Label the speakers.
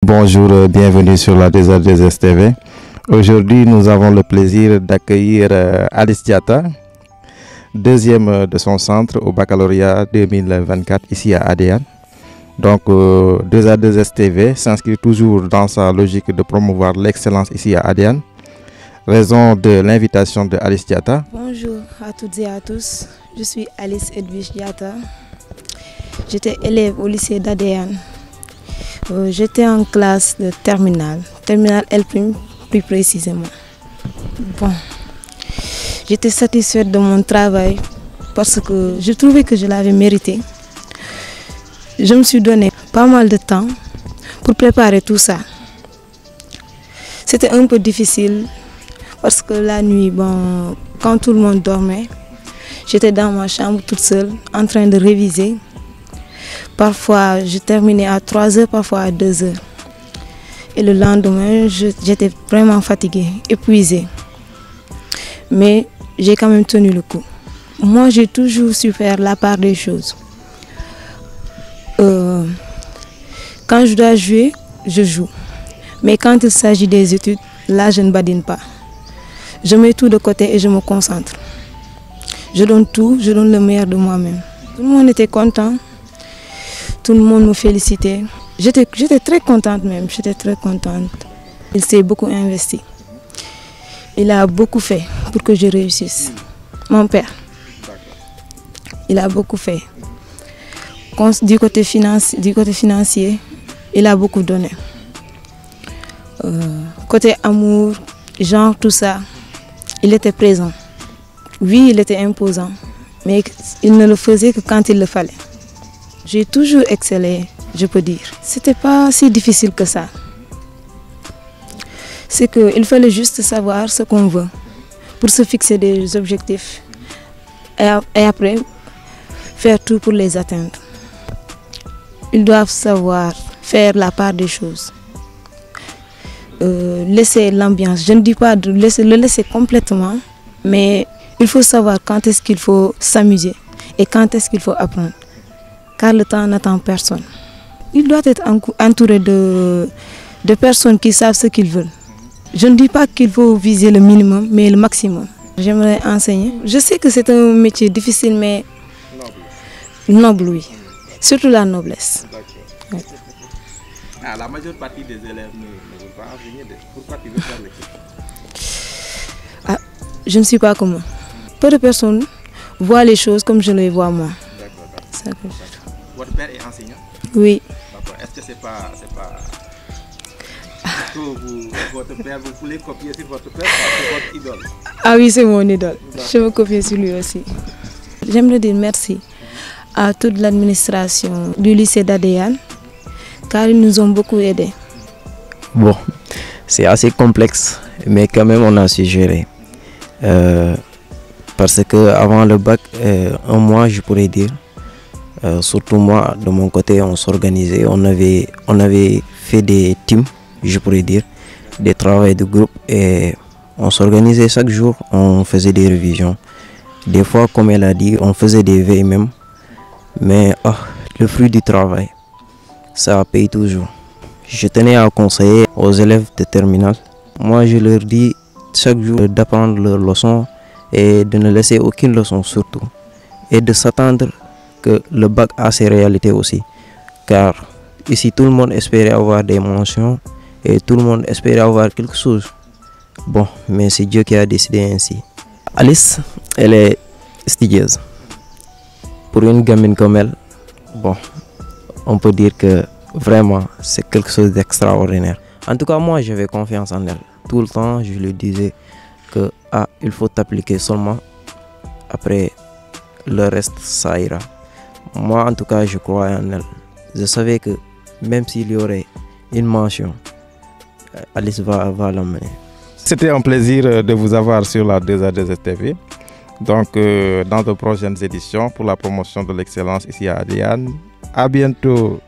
Speaker 1: Bonjour, bienvenue sur la 2A2S TV. Aujourd'hui, nous avons le plaisir d'accueillir Alice Diatta, deuxième de son centre au baccalauréat 2024 ici à ADN. Donc 2A2S TV s'inscrit toujours dans sa logique de promouvoir l'excellence ici à ADN. Raison de l'invitation de Alice Diatta.
Speaker 2: Bonjour à toutes et à tous, je suis Alice Edwige Diatta. J'étais élève au lycée d'ADN. J'étais en classe de terminale L', plus précisément. Bon, j'étais satisfaite de mon travail parce que je trouvais que je l'avais mérité. Je me suis donné pas mal de temps pour préparer tout ça. C'était un peu difficile parce que la nuit, bon, quand tout le monde dormait, j'étais dans ma chambre toute seule en train de réviser. Parfois, je terminais à 3 heures, parfois à 2 heures. Et le lendemain, j'étais vraiment fatiguée, épuisée. Mais j'ai quand même tenu le coup. Moi, j'ai toujours su faire la part des choses. Quand je dois jouer, je joue. Mais quand il s'agit des études, là, je ne badine pas. Je mets tout de côté et je me concentre. Je donne tout, je donne le meilleur de moi-même. Tout le monde était content. Tout le monde me félicitait. J'étais très contente même, j'étais très contente. Il s'est beaucoup investi. Il a beaucoup fait pour que je réussisse. Mon père, il a beaucoup fait. Du côté financier, il a beaucoup donné. Côté amour, genre tout ça, il était présent. Oui, il était imposant, mais il ne le faisait que quand il le fallait. J'ai toujours excellé, je peux dire. C'était pas si difficile que ça. C'est qu'il fallait juste savoir ce qu'on veut pour se fixer des objectifs et après faire tout pour les atteindre. Ils doivent savoir faire la part des choses. Laisser l'ambiance, je ne dis pas de le laisser complètement, mais il faut savoir quand est-ce qu'il faut s'amuser et quand est-ce qu'il faut apprendre. Car le temps n'attend personne. Il doit être entouré de personnes qui savent ce qu'ils veulent. Je ne dis pas qu'il faut viser le minimum, mais le maximum. J'aimerais enseigner. Je sais que c'est un métier difficile, mais noble, oui. Surtout la noblesse.
Speaker 1: Ouais. Ah, la majeure partie des élèves ne veulent pas enseigner. Pourquoi tu veux faire l'équipe?
Speaker 2: Ah, je ne suis pas comme eux. Peu de personnes voient les choses comme je les vois moi.
Speaker 1: D'accord. Votre père est enseignant?
Speaker 2: Oui.
Speaker 1: Est-ce que c'est pas... votre père, vous voulez copier sur votre père, c'est votre idole?
Speaker 2: Ah oui, c'est mon idole. Je veux copier sur lui aussi. J'aimerais dire merci à toute l'administration du lycée d'ADN, car ils nous ont beaucoup aidés.
Speaker 3: Bon, c'est assez complexe, mais quand même on a su gérer. Parce qu'avant le bac, un mois, je pourrais dire, surtout moi, de mon côté, on s'organisait, on avait fait des teams, je pourrais dire, des travaux de groupe et on s'organisait chaque jour, on faisait des révisions. Des fois, comme elle a dit, on faisait des veilles même, mais le fruit du travail, ça paye toujours. Je tenais à conseiller aux élèves de terminale. Moi, je leur dis chaque jour d'apprendre leurs leçons et de ne laisser aucune leçon surtout, et de s'attendre que le bac a ses réalités aussi, car ici tout le monde espérait avoir des mentions et tout le monde espérait avoir quelque chose. Bon, mais c'est Dieu qui a décidé ainsi. Alice, elle est studieuse. Pour une gamine comme elle, bon, on peut dire que vraiment c'est quelque chose d'extraordinaire. En tout cas, moi j'avais confiance en elle. Tout le temps, je lui disais que il faut t'appliquer seulement, après le reste ça ira. Moi en tout cas je croyais en elle. Je savais que même s'il y aurait une mention, Alice va l'emmener.
Speaker 1: C'était un plaisir de vous avoir sur la 2A2S TV. Donc dans de prochaines éditions pour la promotion de l'excellence ici à ADN. À bientôt.